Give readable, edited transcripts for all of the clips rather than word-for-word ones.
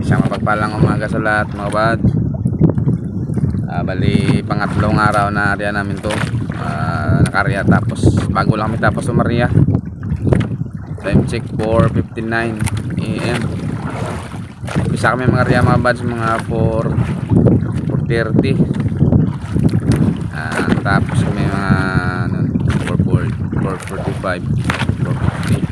Isang mapagpalang umaga sa lahat mga buds. Bali pangatlong araw na area namin to, nakarya, tapos bago lang kami tapos umarya. Time check 4:59 AM. Bisa kami mga area mga buds mga 4:30. Tapos kami mga 4:45 4:50.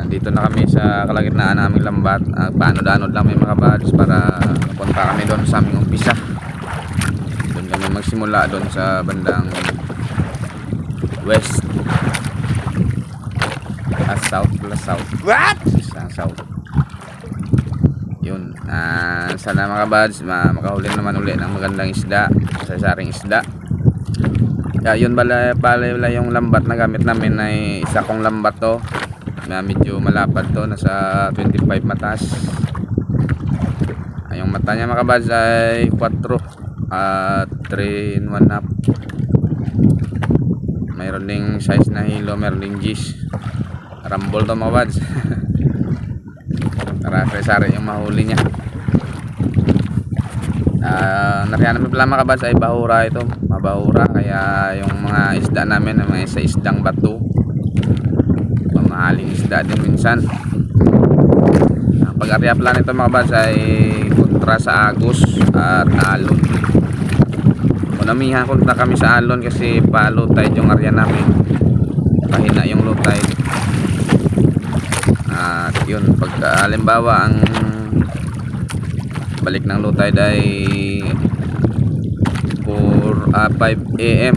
Dito na kami sa kalagitnaan naming lambat. Paano-danod lang may mga buds para punta kami doon sa aming umpisa. Doon kami magsimula doon sa bandang west, south plus south. What? Sa south. Yun. Sana mga buds makahuli naman uli ng magandang isda, sasaring isda. Yun pala yung lambat na gamit namin ay isa kong lambat to. Medyo malapad to, nasa 25 matas. Yung mata niya mga buds ay 4 at 3 in 1 half. Mayroon ding size na hilo, mayroon ding gis. Rambol to mga buds. Para sari yung mahuli niya. Nariyan namin pala mga buds ay bahura ito, mabahura. Kaya yung mga isda namin ay may sa isdang bato, mamahaling isda din minsan. Pag-arya pala nito mga buds ay kontra sa agos at alon. Unamihan kontra kami sa alon kasi pa-low tide yung arya namin, pahina yung low tide. At yun, pag halimbawa ang balik ng low tide ay 5 AM,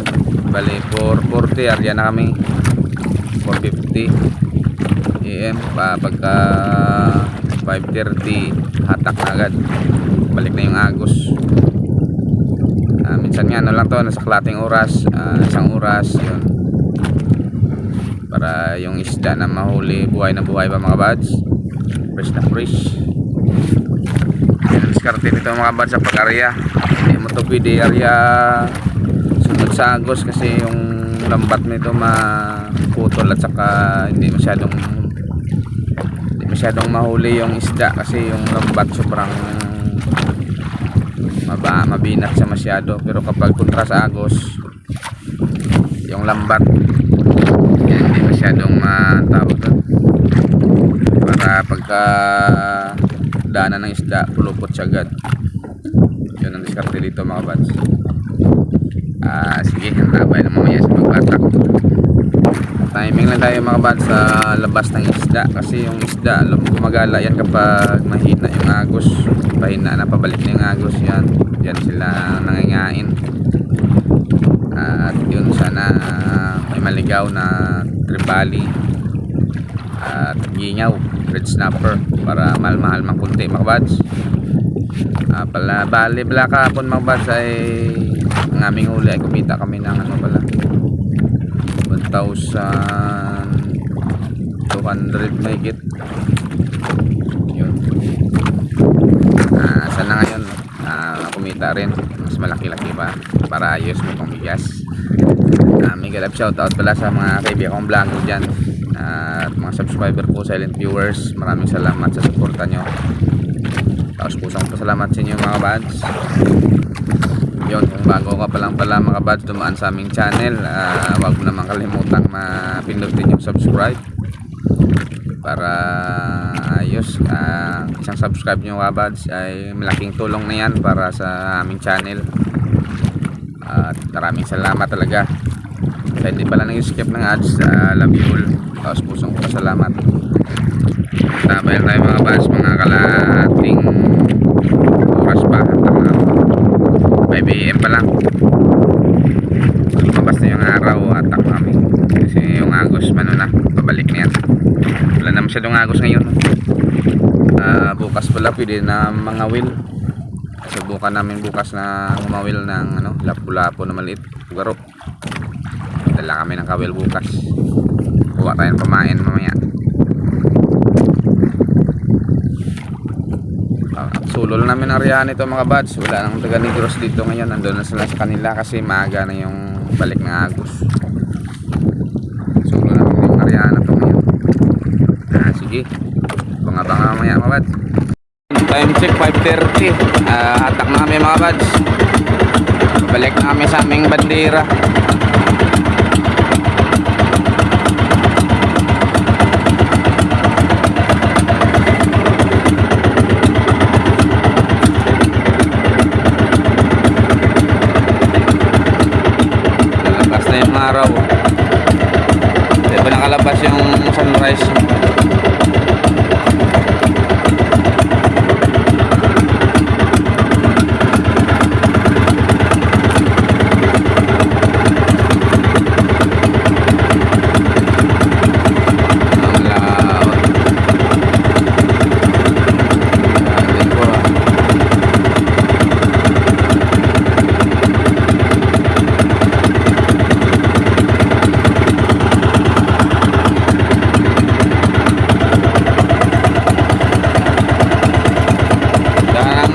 bali 4:40 arya na kami. 4:50 AM pagka 5:30 hatak na agad, balik na yung agos. Minsan nga ano lang to, nasa kalating oras, isang oras yun, para yung isda na mahuli buhay na buhay pa mga buds, fresh na fresh. Yan ang diskarte nito mga buds sa pag-arya. Hindi mo to pwede arya sunod sa agos kasi yung lambat nito maputol at saka hindi masyadong mahuli yung isda kasi yung lambat sobrang mabinat siya masyado. Pero kapag kontra sa agos, yung lambat hindi masyadong matawag doon, para pagka daanan ng isda pulupot siya agad. Yun ang diskarte dito mga buds. Sige, nabay na mamaya sa magbatak. Timing lang tayo mga buds sa labas ng isda kasi yung isda gumagala yan kapag mahina yung agos, pahina na pabalik na yung agos. Yan sila nangingain. At yun, sana may maligaw na tribali at gingaw, red snapper, para mahal-mahal mang kunti mga buds. Bali pala kahapon mga buds ay ang aming huli ay kumita kami ng ano pala 1,200 mahigit. Yun. Sana ngayon kumita rin mas malaki-laki pa para ayos mo pang bigas. May galap shoutout pala sa mga kaibigan kong vlogger dyan at mga subscriber ko, silent viewers. Maraming salamat sa suporta nyo. Tapos pusang pasalamat sa inyo mga buds. Yun, kung bago ka pa lang pala mga buds dumaan sa aming channel, wag mo naman kalimutang mapindutin yung subscribe para ayos. Isang subscribe nyo mga buds ay malaking tulong na yan para sa aming channel. At maraming salamat talaga. Sa hindi pala nag-skip ng ads, love you all. Tapos pusong pasalamat. Tabayan tayo mga buds, mga kalating oras pa, 5 AM pa lang, lumabas na yung araw at kami kasi yung agos na pabalik na yan. Wala na masyadong agos ngayon. Bukas pala pwede na mga will. Subukan namin bukas na umawil ng lapu-lapu na maliit, garo. Dala kami ng kawil bukas, kuha tayo ng pamain mamaya. Sulol namin ang riyan ito mga buds. Wala nang taga Negros dito ngayon, nandun na sila sa kanila kasi maaga na yung balik ng agos. Sulol namin yung riyan ito ngayon. Sige, abang mamaya mga bads. Time check 5:30. Hatak na kami mga bads. Balik na kami sa aming bandera. Nalabas na yung araw. Di ba nakalabas yung sunrise?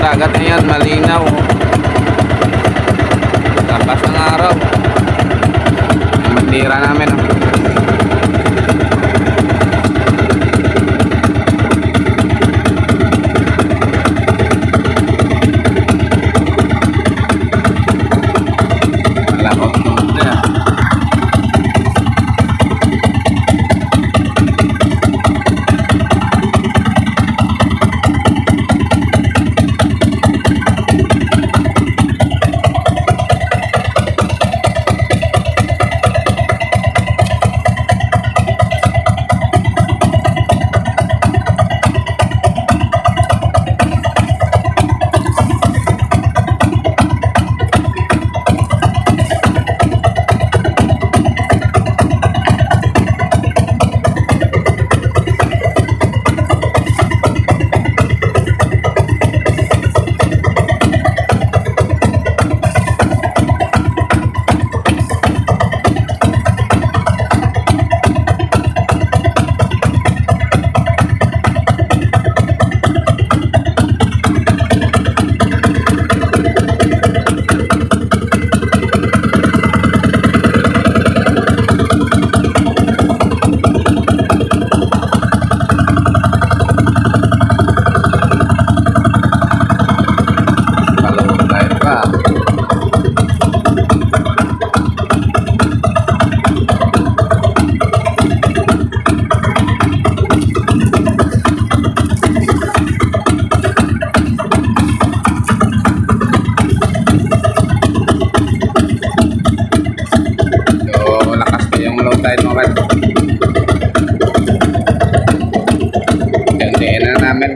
Dagat na yan, malinaw. Labas ng araw. Ang bandera namin. Malakot. Yeah.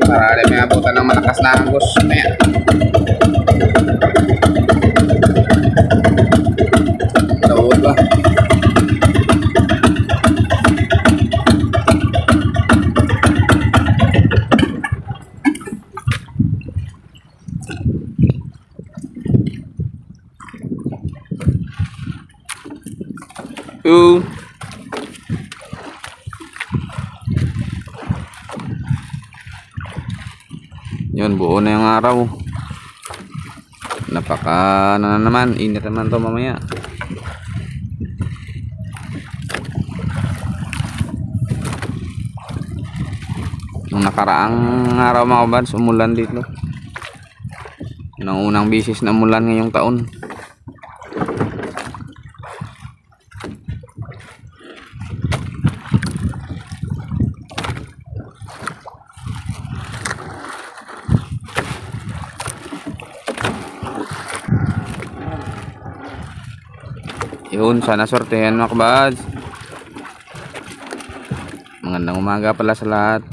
Para may abutan ng malakas na agos. Ayan. Lawod ba? Yun, buo na yung araw. Napaka na naman, init naman to mamaya. Nung nakaraang araw mga kabads, umulan dito. Yun ang unang bisis na umulan ngayong taon. Yun, sana sortehan mga kabads. Magandang umaga pala sa lahat.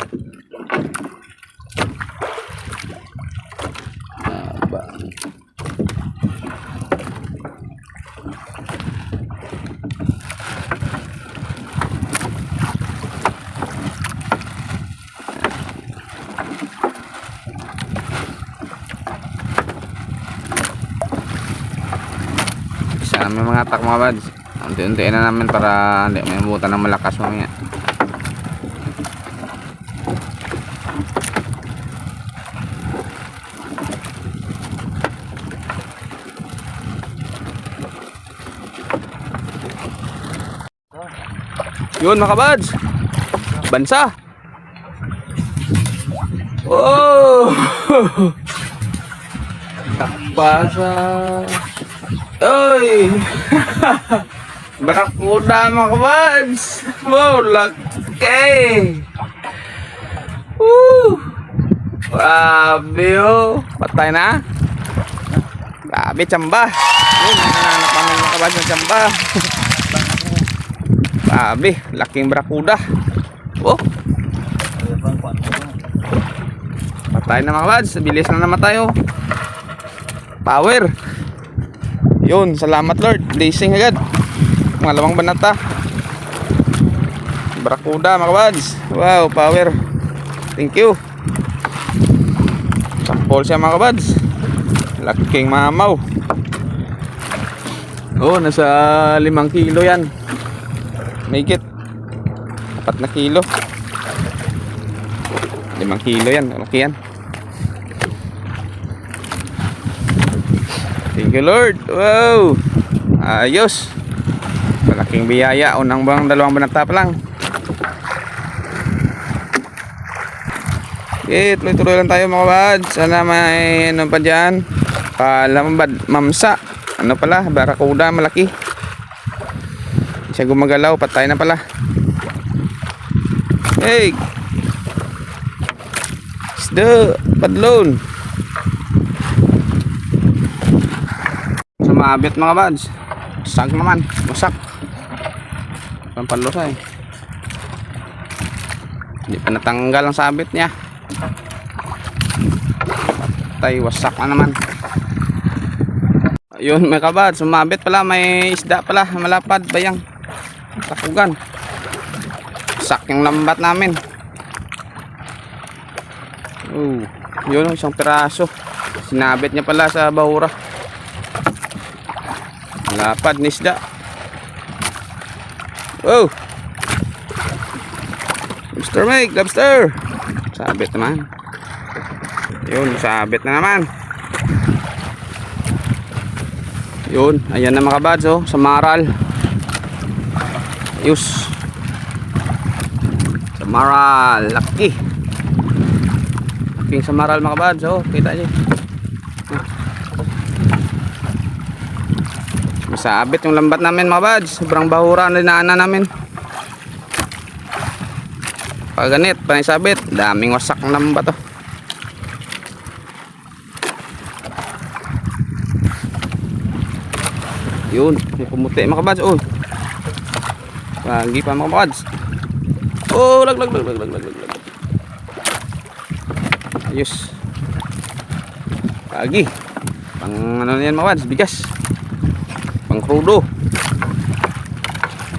May mga atak mga bads, unti-untiin na namin para hindi may abutan ng malakas mamaya. Yun mga bads, bansa Oh! Takpasa. Oy! Barakuda mga kabads. Wow, laki. Woo! Grabe oh. Patay na. Grabe, tsamba. Yun, nanganap namin mga kabads ng tsamba. Grabe, laking barakuda. Oh! Patay na mga kabads. Bilis na namatay oh. Power. Yun, salamat Lord. Blessing agad. Malawang banata. Barakuda mga kabads. Wow, power. Thank you. Sampol siya mga kabads. Laking mamaw. Oh, nasa 5 kilo yan. Mahigit 4 na kilo. 5 kilo yan. Malaki yan. Thank you Lord. Wow. Ayos. Malaking biyaya. Unang bang 2 banata pa lang. Okay, tuloy-tuloy lang tayo mga kabads. Sana may ano pa dyan. Mamsa. Ano pala? Barakuda malaki. Siya gumagalaw. Patay na pala. Hey. Isda. Padlon. Sumabit mga kabads. Sag naman. Masak. Pampalusay. Hindi pa natanggal ang sabit niya. Patay, wasak na naman. Ayun mga kabads, sumabit pala, may isda pala, malapad, bayang takugan. Wasak yung lambat namin. Oh, yun, isang piraso. Sinabit niya pala sa bahura. Malapad ni isda. Oh, Mr. Mike, lobster. Sabit naman. Yun, sabit na naman. Yun, ayan na mga kabads oh, sa maral. Ayos. Sa maral, laki. Laking sa maral mga kabads oh, kita niyo. Masabit yung lambat namin mga kabads. Sobrang bahura na dinaanan namin. Pag ganit, panisabit, daming wasak ng lambat oh. Yun, may pumuti mga kabads. Oh. Pagi pa mga kabads. Oh, lag. Ayos. Pagi. Pang ano yan mga kabads, bigas. Pang krudo.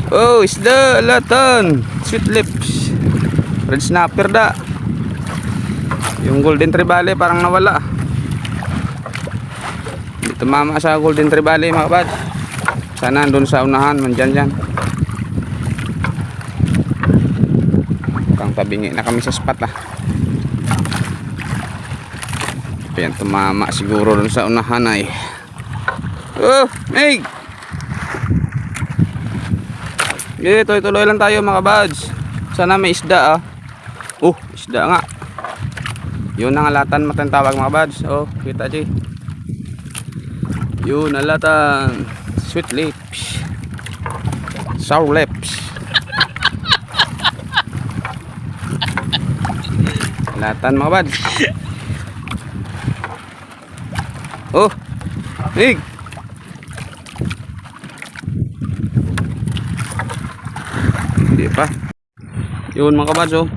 Oh, isda, latan. Sweet lips. Red snapper da. Yung golden trevally parang nawala. Hindi tumama sa golden trevally mga kabads. Sana doon sa unahan, mandyan dyan. Mukhang tabingi na kami sa spot ah. Ayan, tumama siguro doon sa unahan ay. Oh, Meg! Okay, tuloy-tuloy lang tayo mga kabads. Sana may isda ah. Oh, isda nga. Yun ang alatan matantawag mga kabads. Oh, kita di. Yun, alatan. Sweet lips. Sour lips. Latan mga bad. Oh, big. Hindi pa. Yun mga kabads oh.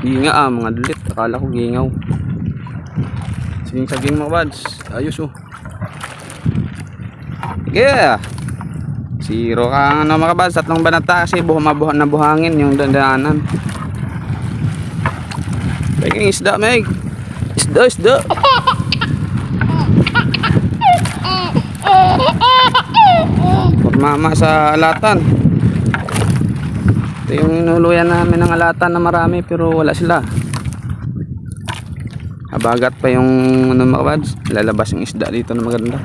Ginga ah, mga dalit. Akala ko gingaw. Saging mga kabads. Ayos oh. Yeah. Zero ka ano mga kabads. 3 banata kasi nabuhangin yung dandaanan. Paging isda Meg. Isda. Mama sa alatan. Ito yung inuluyan namin ng alatan na marami pero wala sila. Habagat pa yung ano mga kabads. Lalabas yung isda dito na maganda.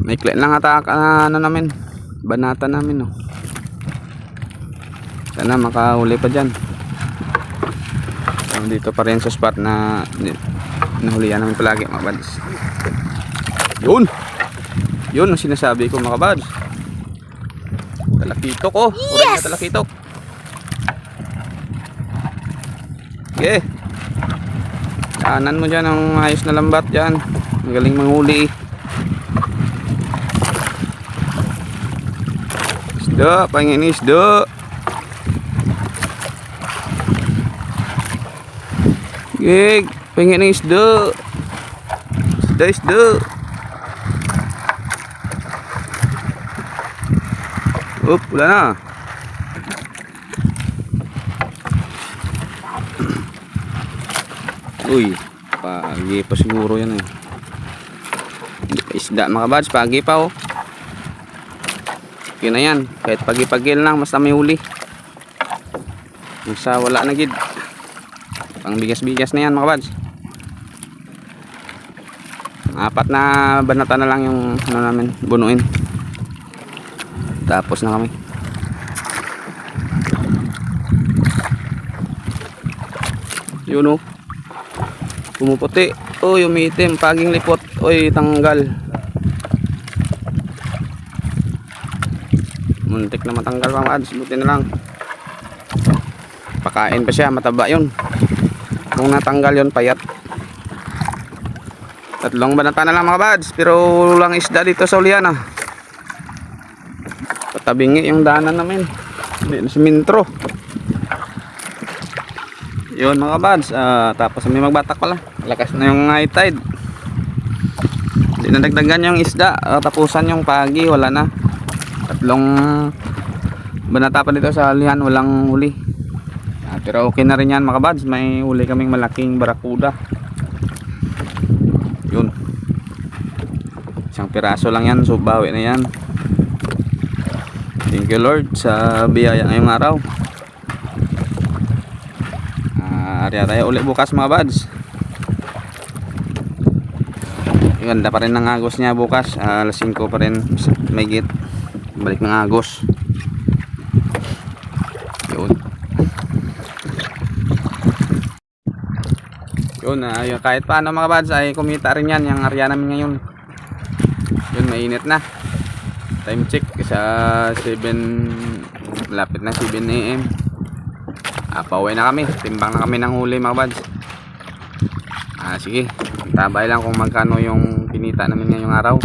May klit lang ata ano namin, banata namin oh. Sana makahuli pa dyan. Dito pa rin sa spot na nahulihan namin palagi mga kabads. Yun ang sinasabi ko mga kabads. Talakitok oh. Yes! Na talakitok. Okay. Kanan mo dyan ang ayos na lambat dyan. Magaling manghuli. Isda, pangin isda. Gig, pangin isda. Isda. Wala na. Uy, pagi pa siguro yan eh. Isda mga kabads, pagi pa oh. Yun na yan, kahit pagi-pagil lang, basta may huli. Basta wala na gid. Pang bigas-bigas na yan mga kabads. 4 na banata na lang yung ano namin, bunuin. Tapos na kami. Yun oh. Pumuputi. Uy, umiitim. Paging lipot. Uy, tanggal. Muntik na matanggal mga kabads. Buti na lang. Pakain pa siya. Mataba yun. Kung natanggal yun, payat. 3 banata na lang mga kabads. Pero lang isda dito sa ulian ah. Patabingi yung daanan namin. Hindi na simintro. Yun mga kabads. Tapos may magbatak pala. Lakas na yung high tide. Hindi na dagdagan yung isda. Tapusan yung pagi. Wala na. 3 banata pa dito sa alihan. Walang huli. Pero okay na rin yan mga kabads. May huli kaming malaking barakuda. Yun. 1 piraso lang yan. So bawi na yan. Thank you Lord sa biyaya ngayong araw. Ariya tayo ulit bukas mga bads. Ganda pa rin ng agos niya bukas. Alas 5 pa rin may git. Balik ng agos. Yun. Yun, kahit paano mga bads ay kumita rin yan. Yung area namin ngayon. Yun, mainit na. Time check sa 7. Lapit na 7 AM. Pauwi na kami. Timbang na kami ng huli mga bads. Sige. Tabay lang kung magkano yung pinita namin ngayong araw.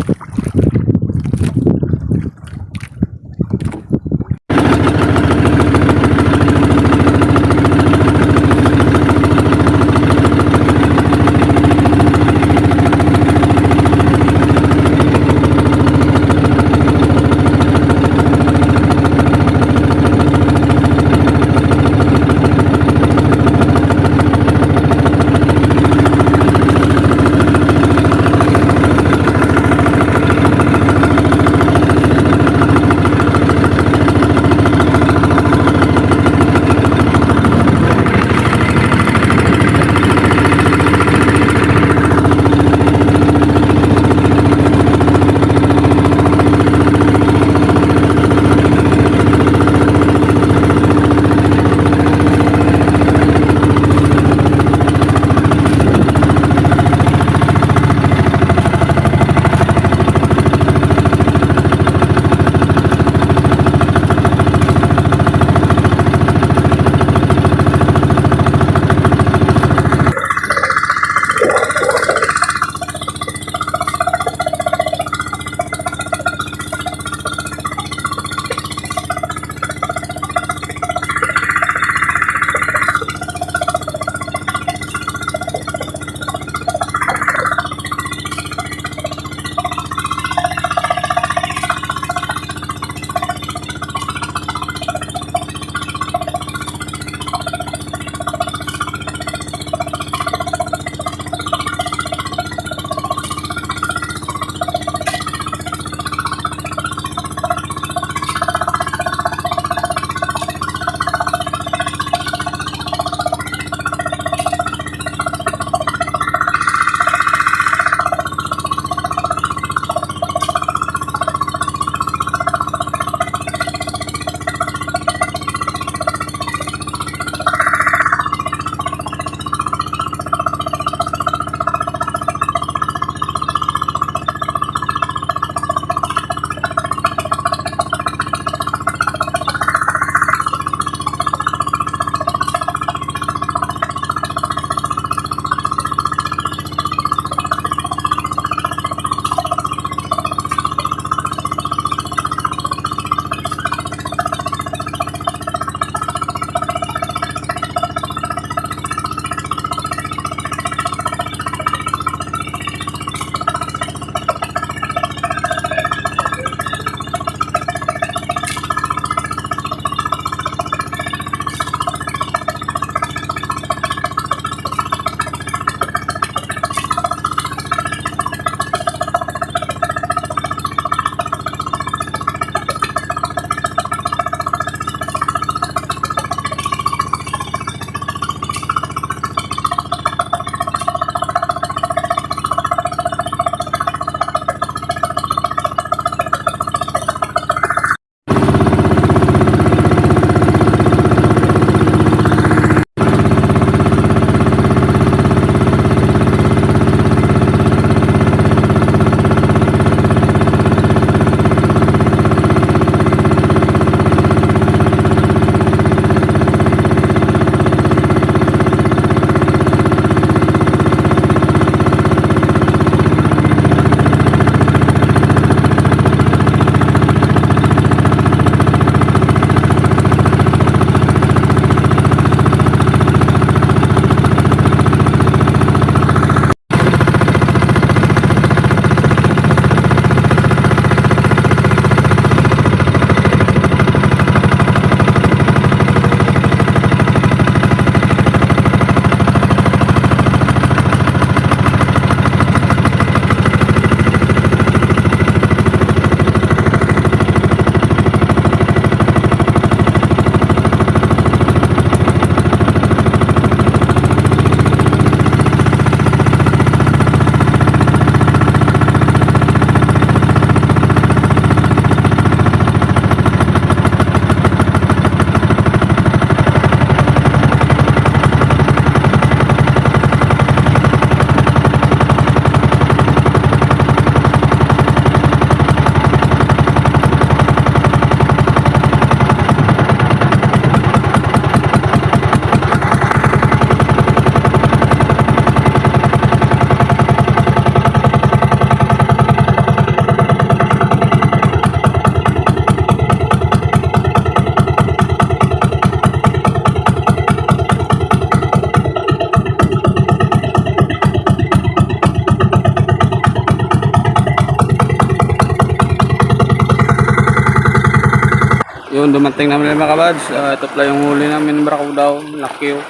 Yun, dumating namin mga kabads. Ito pala yung huli namin, Barracuda. Laki oh.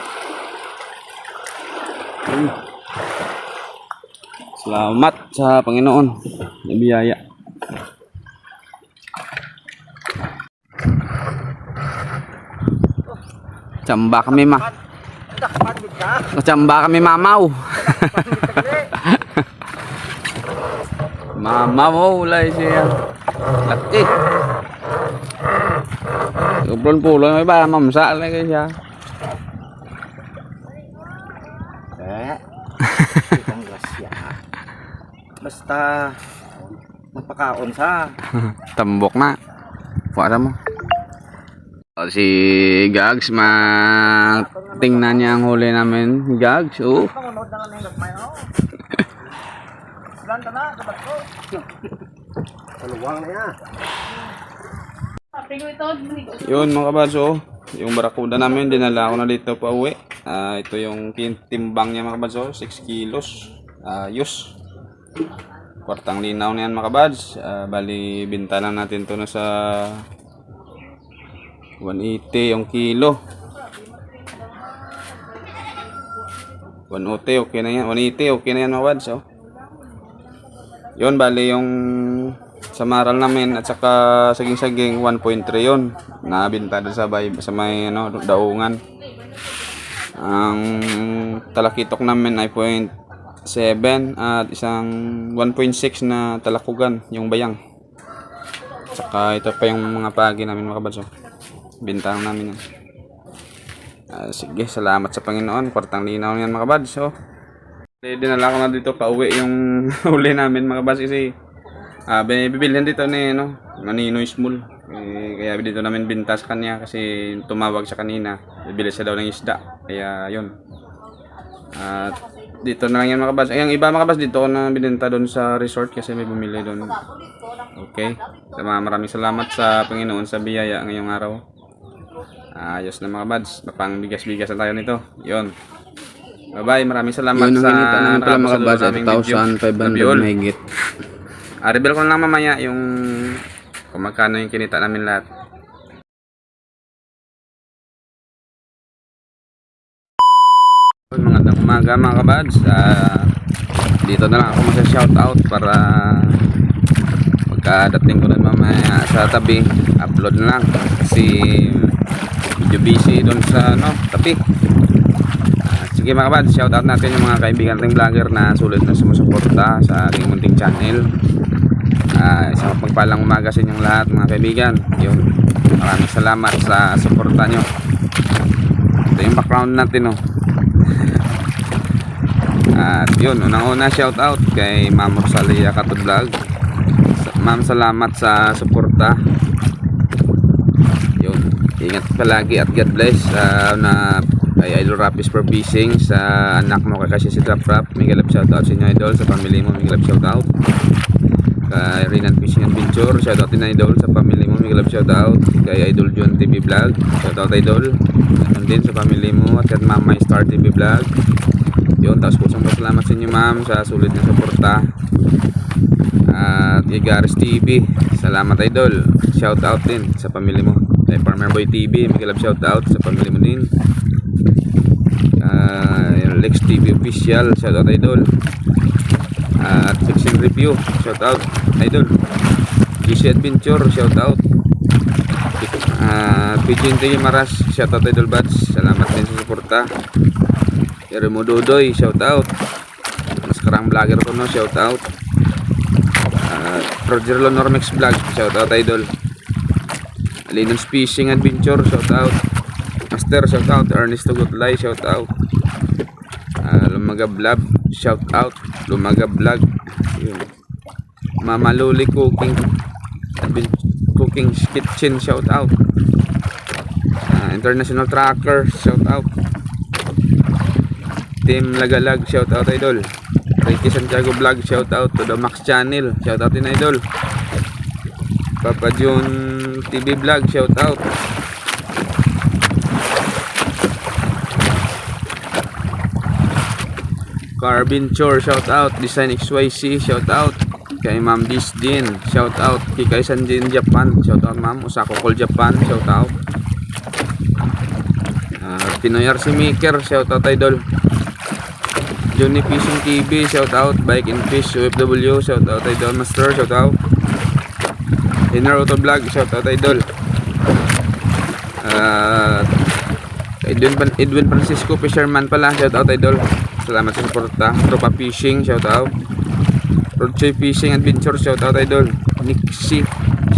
Salamat sa Panginoon. Nabiyaya. Tsamba kami Tsamba kami mamaw. Mamaw ulay siya. Laki. Sobrang pulo may ba mamsa lagi siya. Ang grasya. Basta mapakaon sa Tambok na. Puwasa mo. O, si Gags, tingnan niya ang huli namin. Gags, oh. kaluwang na yan. Yun mga kabaso, yung Barracuda namin, dinala ko na dito pa uwi. Ito yung timbang niya mga kabaso, 6 kilos. Ayos. Kwartang linaw na yan mga kabads. Bali, binta lang natin to na sa 180 yung kilo. 180 okay na yan. 180 okay na yan mga kabads. Oh. Yun, bali yung samaral namin at saka saging-saging 1.3 yun. Nabinta doon sa may daungan. Ang talakitok namin ay 0.7 at isang 1.6 na talakugan yung bayang. Saka ito pa yung mga pagi namin mga kabads. Bintang namin yan. Sige, salamat sa Panginoon. Kwartang linaw yan mga kabads. Dinala ko na dito pa uwi yung huli namin mga kabads kasi bibilhin dito ni Manino Small. Kaya dito namin bintas kanya kasi tumawag siya kanina. Bibili siya daw ng isda. Kaya yun. At dito na lang yan mga kabas. Yung iba mga kabas dito ko na binenta doon sa resort kasi may bumili doon. Okay. Maraming salamat sa Panginoon sa biyaya ngayong araw. Ayos na mga kabas. Mapang bigas-bigas na tayo nito. Yun. Bye-bye. Maraming salamat yun sa namin pala mga kabas. 8,500 mahigit. Reveal ko lang mamaya yung kung magkano yung kinita namin lahat. Magandang umaga mga kabads. Dito na lang ako magsa-shoutout para pagkadating ko na mamaya sa tabi, upload na lang kasi medyo busy doon sa tabi. Sige mga kabads, shoutout natin yung mga kaibigan nating vlogger na sulit na sumusuporta sa ating munting channel. Isang pagpalang umaga sa inyong lahat mga kaibigan. Yun, maraming salamat sa suporta nyo. Ito yung background natin At yun, unang-una shoutout kay Ma'am Rosalia Katudlag. Ma'am, salamat sa suporta. Yun, ingat palagi at God bless na kay Idol Rapis for Fishing, sa anak mo kay kasi si Trap Rap. May galap shoutout sa inyo Idol, sa family mo may galap shoutout. Kay Rinan Fishing Adventure, shoutout din Idol, sa family mo may galap shoutout. Kay Idol John TV Vlog, shoutout Idol. Ganun din sa family mo at kay Mama Star TV Vlog. Yun, tapos kusang pasalamat sa inyo ma'am sa sulit na suporta. At kay Garis TV, salamat Idol, shoutout din sa family mo. Kay Farmer Boy TV, may galap shoutout sa family mo din. Lex TV Official, shoutout Idol. At Fiction Review, shoutout Idol. GC Adventure, shoutout. Pigeon TV Maras, shoutout Idol Buds, salamat din sa suporta. Remo Dodoy, shoutout. Maskarang vlogger ko shoutout. Roger Lonormex Vlog, shoutout Idol. Linus Fishing Adventure, shoutout. Master, shoutout. Ernesto Gutlay, shoutout. Lumaga Vlog, shoutout. Lumaga Vlog. Yun. Mama Luli Cooking Kitchen, shoutout. International Tracker, shoutout. Team Lagalag, shoutout Idol. Ricky Santiago Vlog, shoutout. To the Max Channel, shoutout din Idol. Papa June TV Vlog, shoutout. Carbin Chore, shoutout. Design XYC, shoutout. kay Ma'am Disdin, shout out. Kay Sanjin Japan, shout out ma'am. Usako Call Japan, shout out. Pinoy RC Maker, shout out idol. Johnny Fishing TV, shout out. Bike and Fish OFW, shout out idol. Master, shout out. Inner Auto Vlog, shout out idol. Edwin Francisco Fisherman pala, shout out idol. Salamat sa suporta. Tropa Fishing, shout out. Roche Fishing Adventure, shout out idol. Nixie,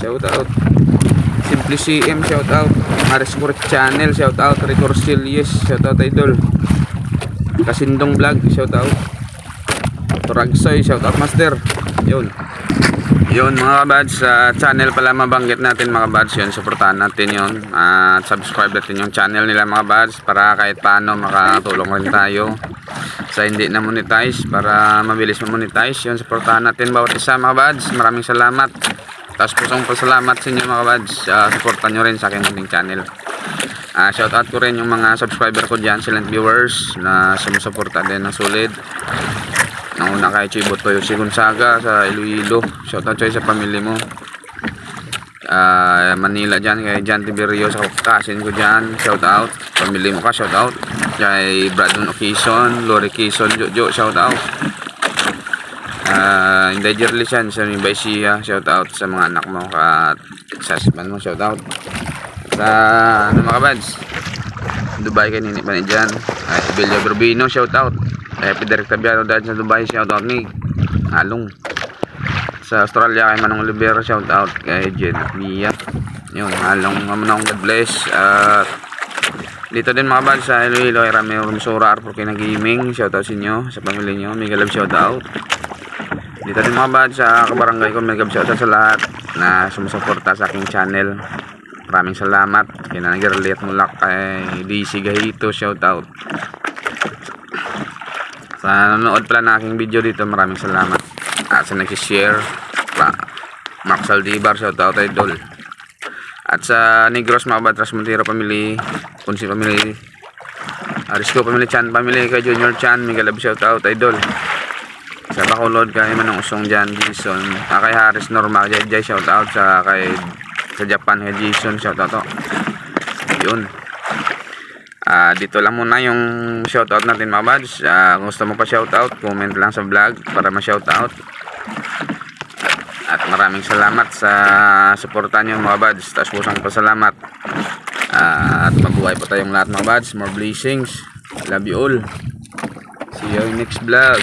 shout out. Simply CM, shout out. Maris Correct Channel, shout out. Record Yes, shout out idol. Kasindong Vlog, shout out. Turagsoy, shout out master. Yun mga kabads, sa channel pala mabanggit natin mga kabads, yun, suportahan natin yun at subscribe natin yung channel nila mga kabads para kahit paano makatulong rin tayo sa hindi na monetize, para mabilis ma-monetize. Yun, suportahan natin bawat isa mga kabads. Maraming salamat, tapos pusong pasalamat sa inyo mga kabads. Suportahan nyo rin sa aking channel. Shout out ko rin yung mga subscriber ko dyan, silent viewers na sumusuporta din ng solid. Nauna kay Chibot Toyo si Gonzaga sa Iloilo, shout out sa pamilya mo. Manila dyan kay Jan Tiberio sa kasin ko dyan, shout out. Pamilya mo ka, shout out. Kay Bradon Okison, Lori Kison, Jojo, shout out. Inday Jerlisan sa Nibay Siya, shout out sa mga anak mo at sa husband mo, shout out. Sa mga kabads, Dubai kay Nini pa dyan. Belio Burbino, shout out. Happy Direct Tabiano dahil sa Dubai, shout out ni Along. Sa Australia kay Manong Olivera, shout out. Kay Jen at Mia, yun, Along, Manong, God bless. Dito din mga bad sa Iloilo kay Ramiro Misura Arpor kay Nag-Gaming, shout out sa inyo, sa pamilya nyo, mega love shout out. Dito din mga bad sa kabarangay ko, mega love shout out sa lahat na sumusuporta sa aking channel. Maraming salamat. Kay Nanagirli at Mulak, kay DC Gahito, shout out. Sa nanonood pala na aking video dito, maraming salamat. At sa nag-share, Mark Saldivar, shout out idol. At sa Negros mga Batras Montero family, Punsi family, Arisco family, Chan family, kay Junior Chan, Migalab, shout out idol. Sa Bacolod kay Manong Usong Jan, Jason, kay Harris Norma, Jay, shout out. Sa Japan kay Jason, shout out. Yun. Dito lang muna yung shoutout natin mga buds. Kung gusto mo pa shoutout, comment lang sa vlog para ma-shoutout. At maraming salamat sa suporta nyo mga buds. Tapos pusang pasalamat. At mabuhay pa tayong lahat mga buds. More blessings. Love you all. See you in next vlog.